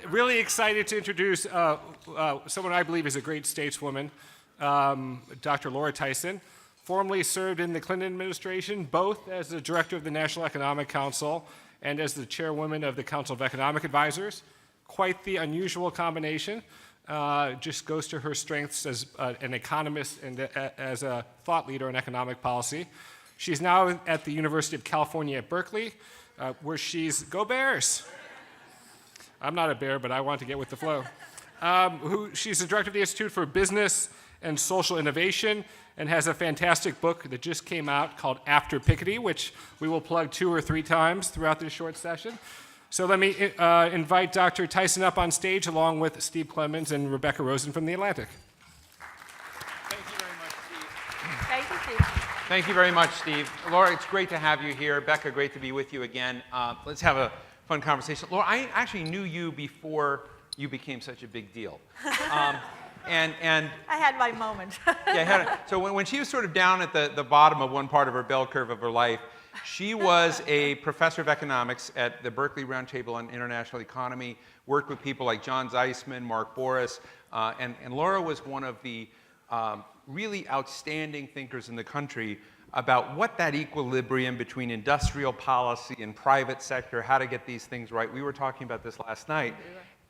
Really excited to introduce someone I believe is a great stateswoman, Dr. Laura Tyson. Formerly served in the Clinton administration, both as the director of the National Economic Council and as the chairwoman of the Council of Economic Advisors. Quite the unusual combination. Just goes to her strengths as an economist and as a thought leader in economic policy. She's now at the University of California-Berkeley, where she's, go Bears! I'm not a bear, but I want to get with the flow. She's the director of the Institute for Business and Social Innovation and has a fantastic book that just came out called After Piketty, which we will plug 2 or 3 times throughout this short session. So let me invite Dr. Tyson up on stage along with Steve CLEMONS and Rebecca Rosen from The Atlantic. Thank you very much, Steve. Thank you, Steve. Thank you very much, Steve. Laura, it's great to have you here. Becca, great to be with you again. Let's have a fun conversation. Laura, I actually knew you before you became such a big deal. And I had my moment. So when she was sort of down at the bottom of one part of her bell curve of her life, she was a professor of economics at the Berkeley Roundtable on International Economy, worked with people like John Zeisman, Mark Boris, and Laura was one of the really outstanding thinkers in the country about what that equilibrium between industrial policy and private sector, how to get these things right. We were talking about this last night.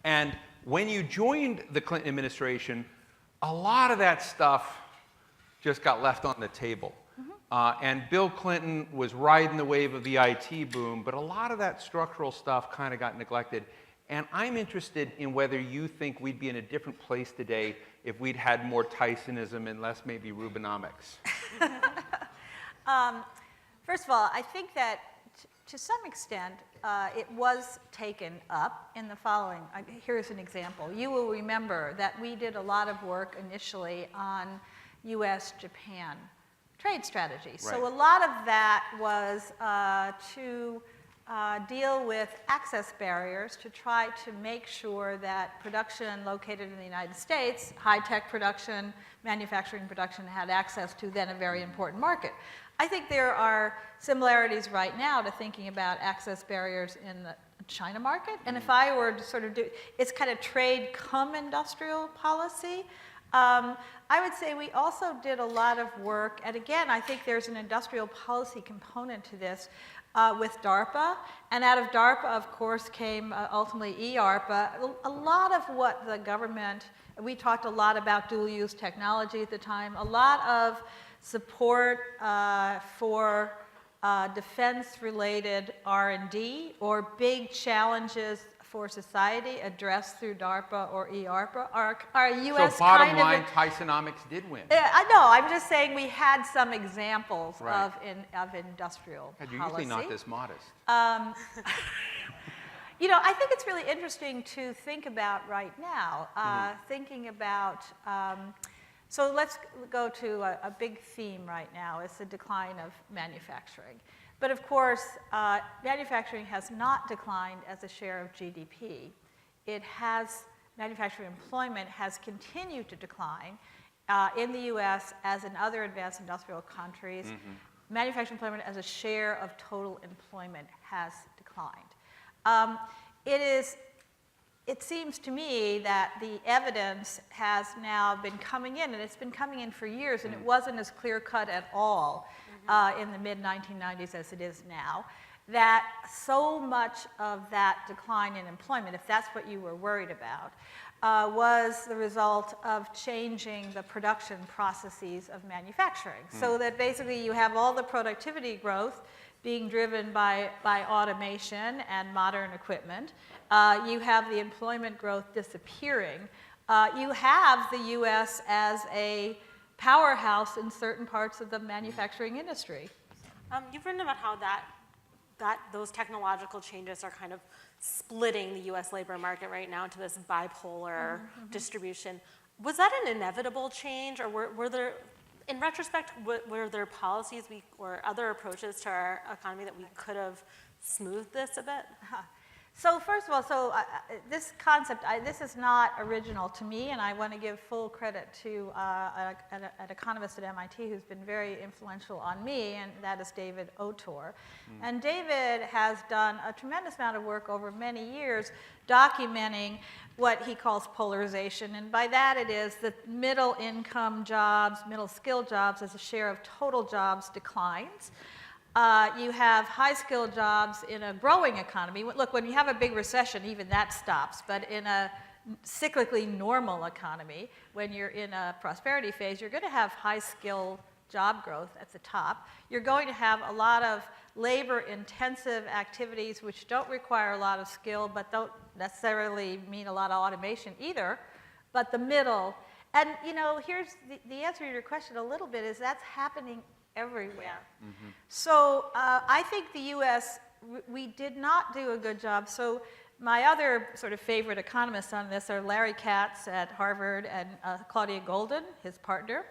And when you joined the Clinton administration, a lot of that stuff just got left on the table. And Bill Clinton was riding the wave of the IT boom, but a lot of that structural stuff kind of got neglected. And I'm interested in whether you think we'd be in a different place today if we'd had more Tysonism and less maybe Rubinomics. First of all, I think that to some extent it was taken up in the following. Here's an example. You will remember that we did a lot of work initially on US-Japan trade strategy. Right. So a lot of that was to deal with access barriers to try to make sure that production located in the United States, high-tech production, manufacturing production, had access to then a very important market. I think there are similarities right now to thinking about access barriers in the China market. And if I were to sort of do, it's kind of trade come industrial policy. I would say we also did a lot of work, and again, I think there's an industrial policy component to this with DARPA, and out of DARPA, of course, came ultimately EARPA. A lot of what the government, we talked a lot about dual-use technology at the time, a lot of support for defense-related R&D or big challenges for society addressed through DARPA or EARPA are U.S. So bottom line, Tysonomics did win. I know. I'm just saying we had some examples of industrial You're policy. usually not this modest. You know, I think it's really interesting to think about right now, thinking about, so let's go to a big theme right now. It's the decline of manufacturing. But of course, manufacturing has not declined as a share of GDP. It has, manufacturing employment has continued to decline in the US as in other advanced industrial countries. Manufacturing employment as a share of total employment has declined. It seems to me that the evidence has now been coming in, and it's been coming in for years, and it wasn't as clear-cut at all in the mid-1990s as it is now, that so much of that decline in employment, if that's what you were worried about, was the result of changing the production processes of manufacturing. So that basically you have all the productivity growth being driven by automation and modern equipment. You have the employment growth disappearing. You have the US as a powerhouse in certain parts of the manufacturing industry. You've written about how those technological changes are kind of splitting the US labor market right now into this bipolar distribution. Was that an inevitable change, or were there, in retrospect, were there policies or other approaches to our economy that we could have smoothed this a bit? So first of all, this concept, this is not original to me, and I want to give full credit to an economist at MIT who's been very influential on me, and that is David Autor. And David has done a tremendous amount of work over many years documenting what he calls polarization, and by that it is that middle income jobs, middle skill jobs as a share of total jobs declines. You have high-skilled jobs in a growing economy. Look, when you have a big recession, even that stops. But in a cyclically normal economy, when you're in a prosperity phase, you're going to have high-skill job growth at the top. You're going to have a lot of labor-intensive activities which don't require a lot of skill, but don't necessarily mean a lot of automation either. But the middle, and here's the answer to your question a little bit, is that's happening everywhere. Mm-hmm. So I think the U.S., we did not do a good job. So my other sort of favorite economists on this are Larry Katz at Harvard and Claudia Golden, his partner.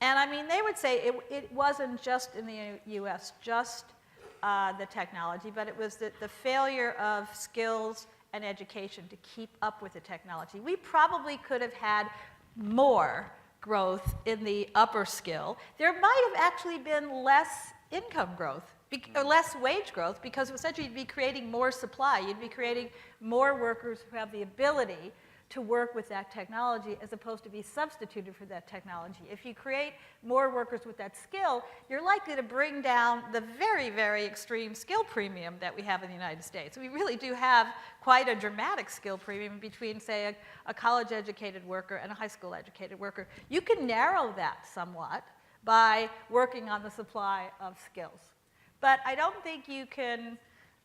And I mean, they would say it wasn't just in the U.S., just the technology, but it was the failure of skills and education to keep up with the technology. We probably could have had more growth in the upper skill. There might have actually been less income growth, or less wage growth, because essentially you'd be creating more supply. You'd be creating more workers who have the ability to work with that technology as opposed to be substituted for that technology. If you create more workers with that skill, you're likely to bring down the very, very extreme skill premium that we have in the United States. We really do have quite a dramatic skill premium between, say, a college-educated worker and a high school-educated worker. You can narrow that somewhat by working on the supply of skills. But I don't think you can,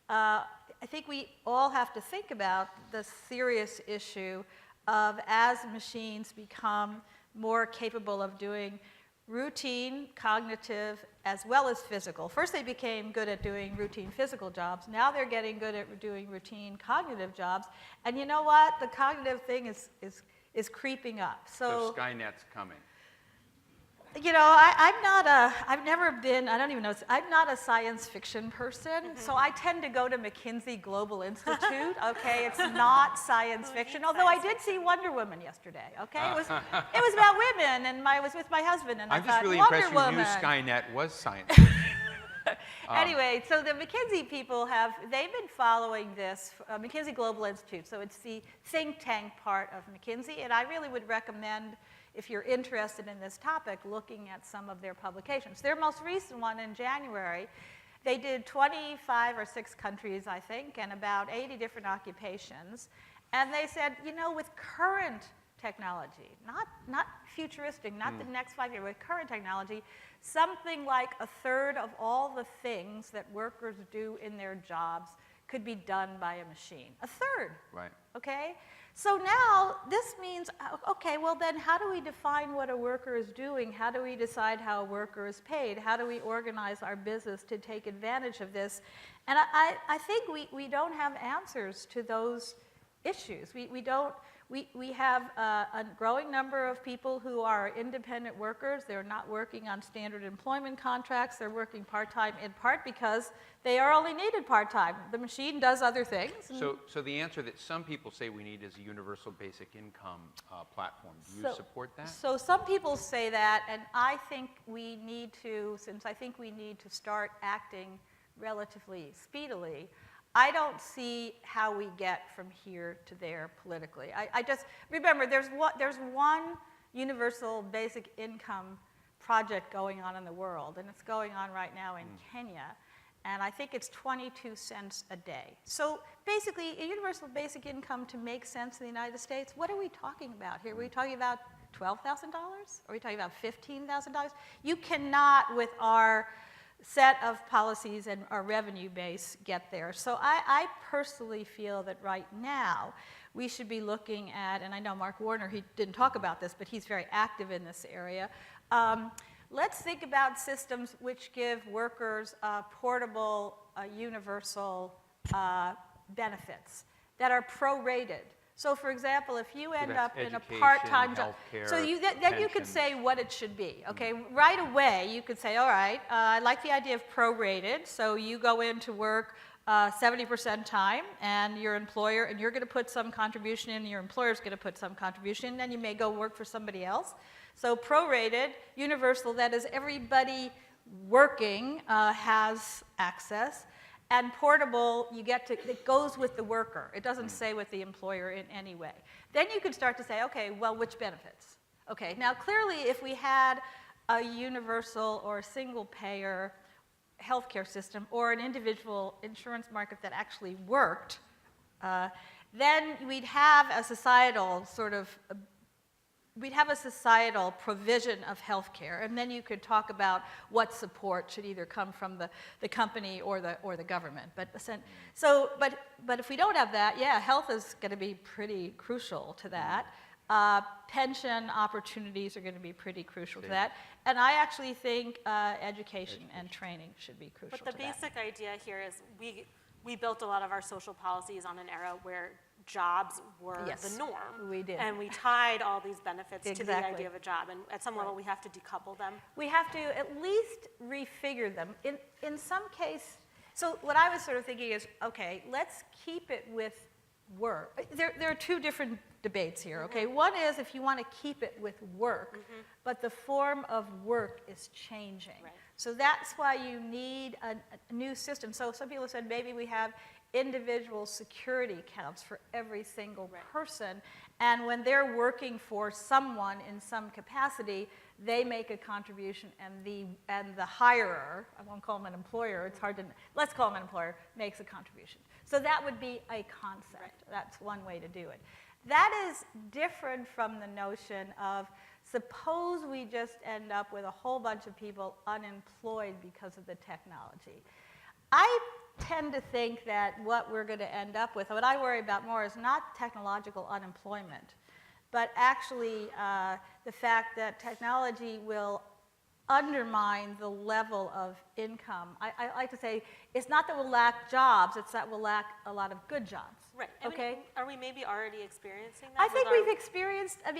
I think we all have to think about the serious issue of, as machines become more capable of doing routine, cognitive, as well as physical. First they became good at doing routine physical jobs. Now they're getting good at doing routine cognitive jobs. And you know what? The cognitive thing is creeping up. So Skynet's coming. I've never been, I don't even know, I'm not a science fiction person, so I tend to go to McKinsey Global Institute, okay? It's not science fiction, although I did see Wonder Woman yesterday, okay? It was about women, and I was with my husband, and I thought, I'm just really Wonder impressed Woman. you knew Skynet was science. Anyway, so the McKinsey people they've been following this, McKinsey Global Institute, so it's the think tank part of McKinsey, and I really would recommend, if you're interested in this topic, looking at some of their publications. Their most recent one in January, they did 25 or 6 countries, I think, and about 80 different occupations. And they said, with current technology, not futuristic, not the next 5 years, with current technology, something like a third of all the things that workers do in their jobs could be done by a machine. A third. Right. Okay? So now this means, okay, well then how do we define what a worker is doing? How do we decide how a worker is paid? How do we organize our business to take advantage of this? And I think we don't have answers to those issues. We have a growing number of people who are independent workers. They're not working on standard employment contracts. They're working part-time in part because they are only needed part-time. The machine does other things. So the answer that some people say we need is a universal basic income platform. Do you support that? So some people say that, and I think we need to, since I think we need to start acting relatively speedily, I don't see how we get from here to there politically. I just, remember, there's one universal basic income project going on in the world, and it's going on right now in Kenya, and I think it's 22 cents a day. So basically, a universal basic income to make sense in the United States, what are we talking about here? Are we talking about $12,000? Are we talking about $15,000? You cannot, with our set of policies and our revenue base, get there. So I personally feel that right now we should be looking at, and I know Mark Warner, he didn't talk about this, but he's very active in this area. Let's think about systems which give workers portable, universal benefits that are prorated. So for example, if you end up in a part-time job, so then you could say what it should be, okay? Right away, you could say, all right, I like the idea of prorated, so you go into work 70% time, and your employer, and you're going to put some contribution in, your employer's going to put some contribution in, then you may go work for somebody else. So prorated, universal, that is everybody working has access. And portable, you get to, it goes with the worker. It doesn't say with the employer in any way. Then you could start to say, okay, well, which benefits? Okay, now clearly if we had a universal or a single payer healthcare system or an individual insurance market that actually worked, then we'd have a societal sort of, we'd have a societal provision of healthcare, and then you could talk about what support should either come from the company or the government. But if we don't have that, yeah, health is going to be pretty crucial to that. Pension opportunities are going to be pretty crucial to that. And I actually think education and training should be crucial to that. But the basic idea here is we built a lot of our social policies on an era where jobs were the norm. We did. And we tied all these benefits to the Exactly. idea of a job. And at some level, we have to decouple them. We have to at least refigure them. In some case, so what I was sort of thinking is, okay, let's keep it with work. There are two different debates here, okay? One is if you want to keep it with work, but the form of work is changing. Right. So that's why you need a new system. So some people said maybe we have individual security accounts for every single person, and when they're working for someone in some capacity, they make a contribution, and the hirer, I won't call him an employer, it's hard to, let's call him an employer, makes a contribution. So that would be a concept. Right. That's one way to do it. That is different from the notion of suppose we just end up with a whole bunch of people unemployed because of the technology. I tend to think that what we're going to end up with, what I worry about more, is not technological unemployment, but actually the fact that technology will undermine the level of income. I like to say it's not that we'll lack jobs, it's that we'll lack a lot of good jobs. Right. Okay? Are we maybe already experiencing that? I think we've experienced, that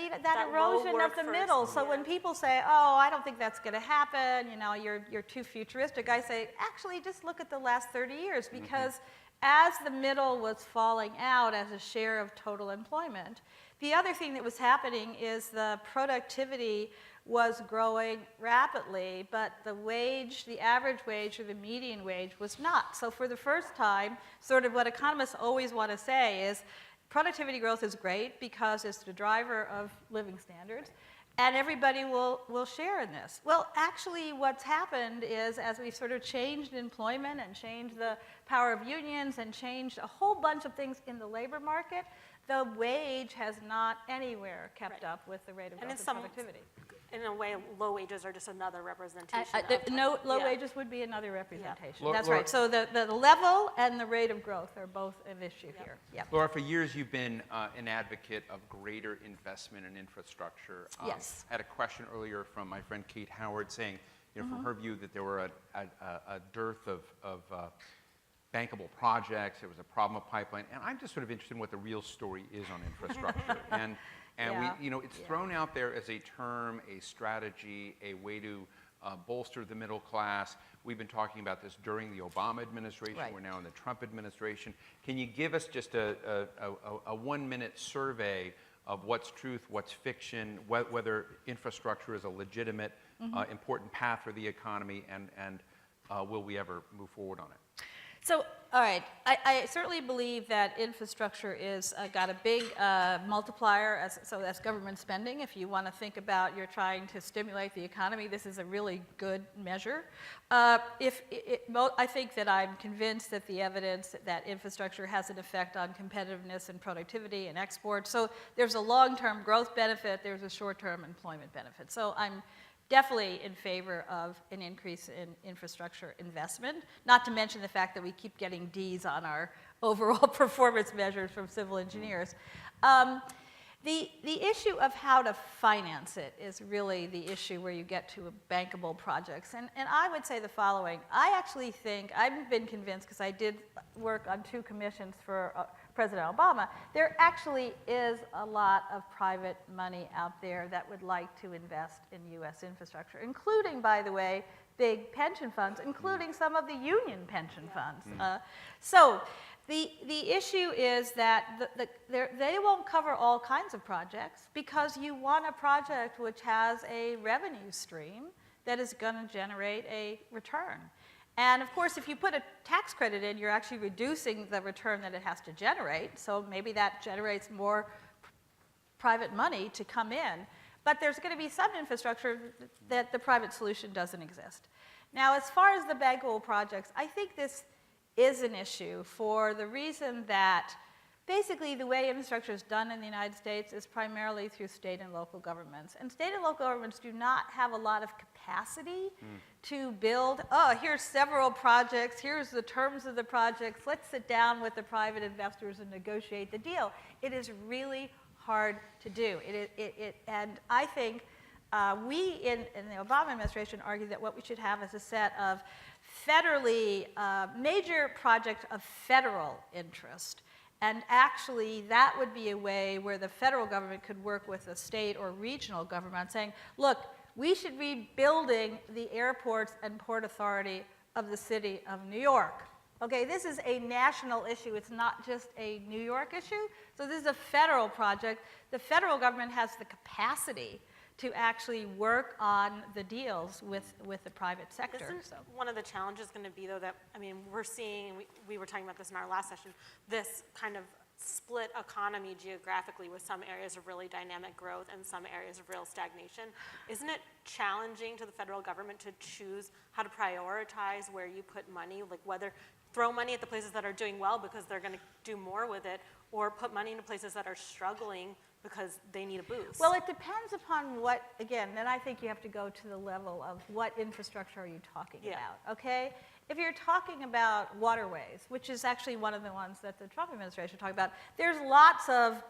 low erosion of the workforce, middle. So when people say, oh, I don't think that's going to happen, you know, you're too futuristic, I say, actually, just look at the last 30 years, because as the middle was falling out as a share of total employment, the other thing that was happening is the productivity was growing rapidly, but the average wage or the median wage was not. So for the first time, sort of what economists always want to say is productivity growth is great because it's the driver of living standards, and everybody will share in this. Well, actually what's happened is as we've sort of changed employment and changed the power of unions and changed a whole bunch of things in the labor market, the wage has not anywhere kept up with the rate of growth in productivity. In a way, low wages are just another representation. Low wages would be another representation. Yeah. That's Laura, right. So the level and the rate of growth are both an issue here. Yep. Laura, for years you've been an advocate of greater investment in infrastructure. Yes. I had a question earlier from my friend Kate Howard saying, you know, from her view that there were a dearth of bankable projects, there was a problem of pipeline, and I'm just sort of interested in what the real story is on infrastructure. And Yeah. we, you know, it's thrown out there as a term, a strategy, a way to bolster the middle class. We've been talking about this during the Obama administration. Right. We're now in the Trump administration. Can you give us just a 1-minute survey of what's truth, what's fiction, whether infrastructure is a legitimate, important path for the economy, and will we ever move forward on it? So, all right, I certainly believe that infrastructure is got a big multiplier as government spending. If you want to think about you're trying to stimulate the economy, this is a really good measure. I think that I'm convinced that the evidence that infrastructure has an effect on competitiveness and productivity and export. So there's a long-term growth benefit, there's a short-term employment benefit. So I'm definitely in favor of an increase in infrastructure investment, not to mention the fact that we keep getting Ds on our overall performance measures from civil engineers. The issue of how to finance it is really the issue where you get to bankable projects. And I would say the following. I actually think, I've been convinced, because I did work on 2 commissions for President Obama, there actually is a lot of private money out there that would like to invest in U.S. infrastructure, including, by the way, big pension funds, including some of the union pension funds. So the issue is that they won't cover all kinds of projects because you want a project which has a revenue stream that is going to generate a return. And of course, if you put a tax credit in, you're actually reducing the return that it has to generate. So maybe that generates more private money to come in. But there's going to be some infrastructure that the private solution doesn't exist. Now, as far as the bankable projects, I think this is an issue for the reason that basically the way infrastructure is done in the United States is primarily through state and local governments. And state and local governments do not have a lot of capacity to build, oh, here's several projects, here's the terms of the projects, let's sit down with the private investors and negotiate the deal. It is really hard to do. And I think we in the Obama administration argue that what we should have is a set of federally, major projects of federal interest. And actually, that would be a way where the federal government could work with the state or regional government saying, look, we should be building the airports and port authority of the city of New York. Okay, this is a national issue. It's not just a New York issue. So this is a federal project. The federal government has the capacity to actually work on the deals with the private sector. Isn't one of the challenges going to be, though, that, I mean, we're seeing, we were talking about this in our last session, this kind of split economy geographically with some areas of really dynamic growth and some areas of real stagnation. Isn't it challenging to the federal government to choose how to prioritize where you put money, like whether throw money at the places that are doing well because they're going to do more with it, or put money into places that are struggling because they need a boost? Well, it depends upon what, again, then I think you have to go to the level of what infrastructure are you talking about, okay? If you're talking about waterways, which is actually one of the ones that the Trump administration talked about, there's lots of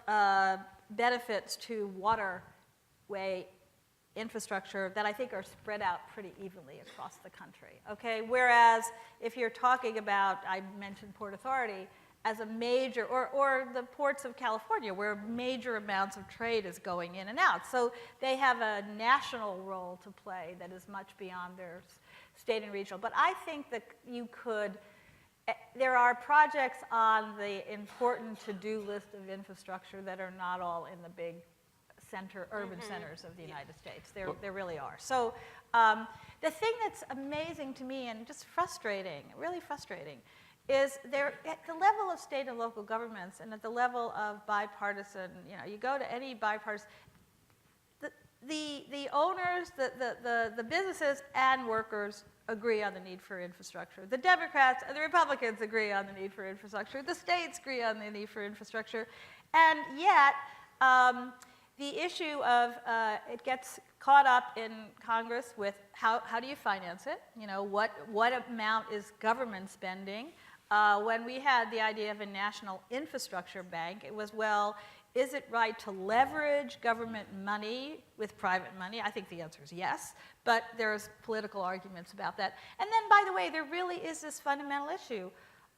benefits to waterway infrastructure that I think are spread out pretty evenly across the country, okay? Whereas if you're talking about, I mentioned Port Authority, as a major, or the ports of California, where major amounts of trade is going in and out. So they have a national role to play that is much beyond their state and regional. But I think that you could, there are projects on the important to-do list of infrastructure that are not all in the big urban centers of the United States. There really are. So the thing that's amazing to me and just frustrating, really frustrating, is there at the level of state and local governments and at the level of bipartisan, you know, you go to any bipartisan, the owners, the businesses and workers agree on the need for infrastructure. The Democrats and the Republicans agree on the need for infrastructure. The states agree on the need for infrastructure. And yet, the issue of it gets caught up in Congress with how do you finance it? You know, what amount is government spending? When we had the idea of a national infrastructure bank, it was, well, is it right to leverage government money with private money? I think the answer is yes, but there's political arguments about that. And then, by the way, there really is this fundamental issue.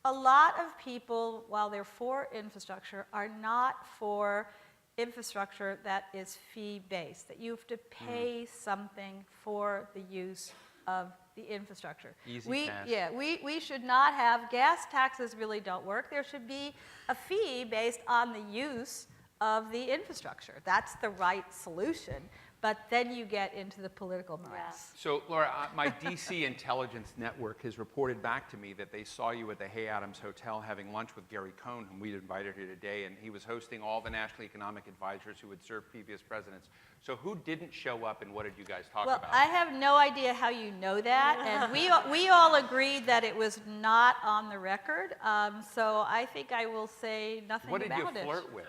A lot of people, while they're for infrastructure, are not for infrastructure that is fee-based, that you have to pay something for the use of the infrastructure. We should not have, gas taxes really don't work. There should be a fee based on the use of the infrastructure. That's the right solution. But then you get into the political morass. So, Laura, my DC intelligence network has reported back to me that they saw you at the Hay Adams Hotel having lunch with Gary Cohn, whom we'd invited here today, and he was hosting all the national economic advisors who had served previous presidents. So who didn't show up, and what did you guys talk about? Well, I have no idea how you know that, and we all agreed that it was not on the record, so I think I will say nothing about it. What did you flirt with?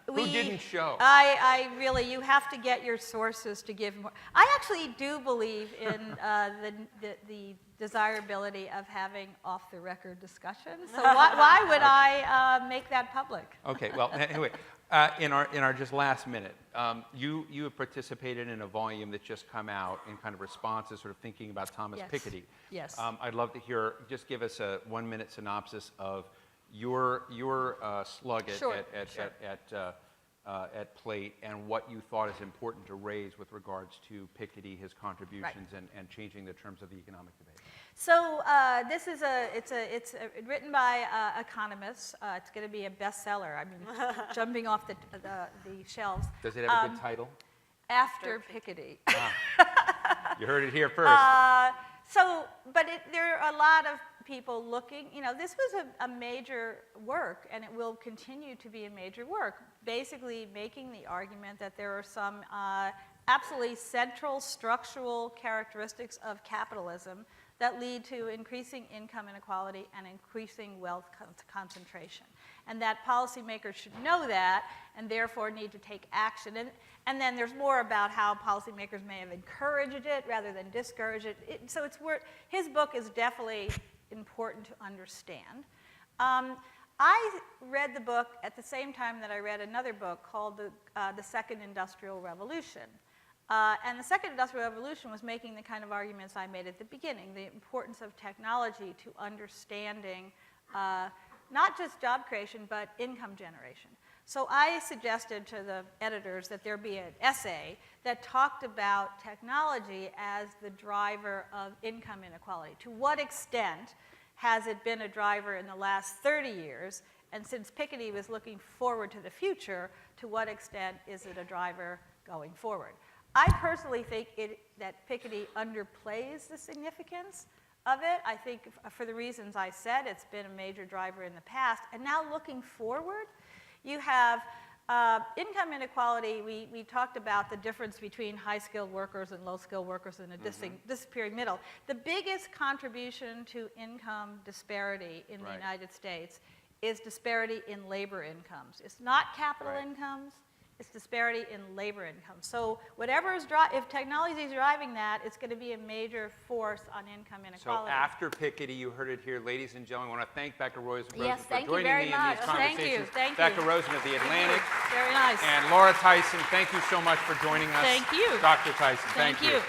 Who didn't show? I really, you have to get your sources to give more. I actually do believe in the desirability of having off-the-record discussions. So why would I make that public? Okay, well, anyway, in our just last minute, you have participated in a volume that's just come out in kind of response to sort of thinking about Thomas Piketty. Yes. I'd love to hear, just give us a 1-minute synopsis of your slug at at plate, and what you thought is important to raise with regards to Piketty, his contributions, and changing the terms of the economic debate. So this is it's written by economists. It's going to be a bestseller. I mean, jumping off the shelves. Does it have a good title? After Piketty. You heard it here first. But there are a lot of people looking, this was a major work, and it will continue to be a major work, basically making the argument that there are some absolutely central structural characteristics of capitalism that lead to increasing income inequality and increasing wealth concentration. And that policymakers should know that and therefore need to take action. And then there's more about how policymakers may have encouraged it rather than discouraged it. So his book is definitely important to understand. I read the book at the same time that I read another book called The Second Industrial Revolution. And the Second Industrial Revolution was making the kind of arguments I made at the beginning, the importance of technology to understanding not just job creation, but income generation. So I suggested to the editors that there be an essay that talked about technology as the driver of income inequality. To what extent has it been a driver in the last 30 years? And since Piketty was looking forward to the future, to what extent is it a driver going forward? I personally think that Piketty underplays the significance of it. I think for the reasons I said, it's been a major driver in the past. And now looking forward, you have income inequality. We talked about the difference between high-skilled workers and low-skilled workers in a disappearing middle. The biggest contribution to income disparity in the United States is disparity in labor incomes. It's not capital incomes. It's disparity in labor income. So whatever is if technology is driving that, it's going to be a major force on income inequality. So after Piketty, you heard it here, ladies and gentlemen. I want to thank Becca Rosen for joining me in these conversations. Thank you. Becca Rosen of The Atlantic. Very nice. And Laura Tyson, thank you so much for joining us. Thank you. Dr. Tyson, Thank you.